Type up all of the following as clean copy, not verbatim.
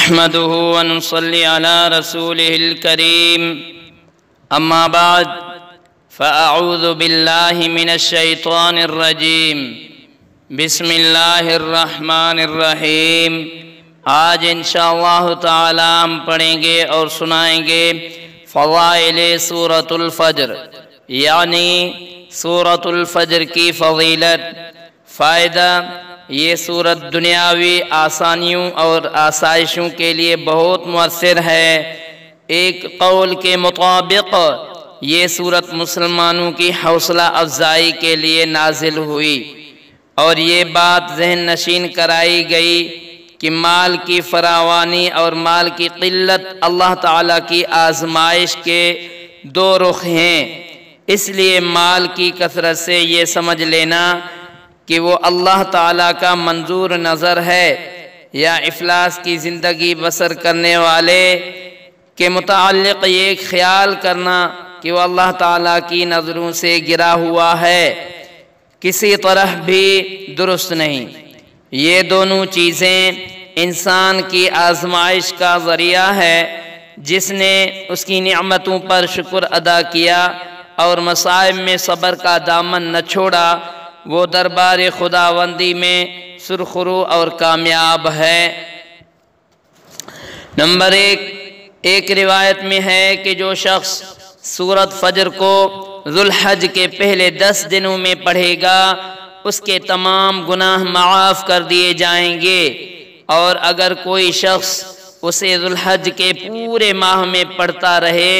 نحمده ونصلي على رسوله الكريم أما بعد فأعوذ بالله من الشيطان الرجيم بسم الله الرحمن الرحیم۔ آج انشاءاللہ تعالی ہم پڑھیں گے اور سنائیں گے فضائل سورت الفجر، یعنی سورت الفجر کی فضیلت۔ فائدہ: یہ سورت دنیاوی آسانیوں اور آسائشوں کے لیے بہت مؤثر ہے۔ ایک قول کے مطابق یہ سورت مسلمانوں کی حوصلہ افزائی کے لیے نازل ہوئی، اور یہ بات ذہن نشین کرائی گئی کہ مال کی فراوانی اور مال کی قلت اللہ تعالیٰ کی آزمائش کے دو رخ ہیں۔ اس لیے مال کی کثرت سے یہ سمجھ لینا کہ وہ اللہ تعالیٰ کا منظور نظر ہے، یا افلاس کی زندگی بسر کرنے والے کے متعلق یہ خیال کرنا کہ وہ اللہ تعالیٰ کی نظروں سے گرا ہوا ہے، کسی طرح بھی درست نہیں۔ یہ دونوں چیزیں انسان کی آزمائش کا ذریعہ ہے۔ جس نے اس کی نعمتوں پر شکر ادا کیا اور مصائب میں صبر کا دامن نہ چھوڑا، وہ دربار خداوندی میں سرخرو اور کامیاب ہے۔ نمبر ایک روایت میں ہے کہ جو شخص سورت فجر کو ذو الحج کے پہلے 10 دنوں میں پڑھے گا، اس کے تمام گناہ معاف کر دیے جائیں گے، اور اگر کوئی شخص اسے ذو الحج کے پورے ماہ میں پڑھتا رہے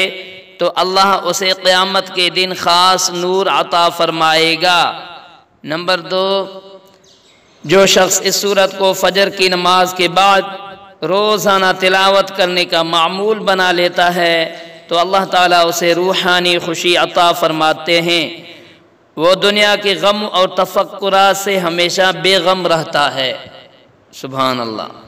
تو اللہ اسے قیامت کے دن خاص نور عطا فرمائے گا۔ نمبر 2، جو شخص اس سورت کو فجر کی نماز کے بعد روزانہ تلاوت کرنے کا معمول بنا لیتا ہے تو اللہ تعالیٰ اسے روحانی خوشی عطا فرماتے ہیں۔ وہ دنیا کے غم اور تفکرات سے ہمیشہ بے غم رہتا ہے۔ سبحان اللہ۔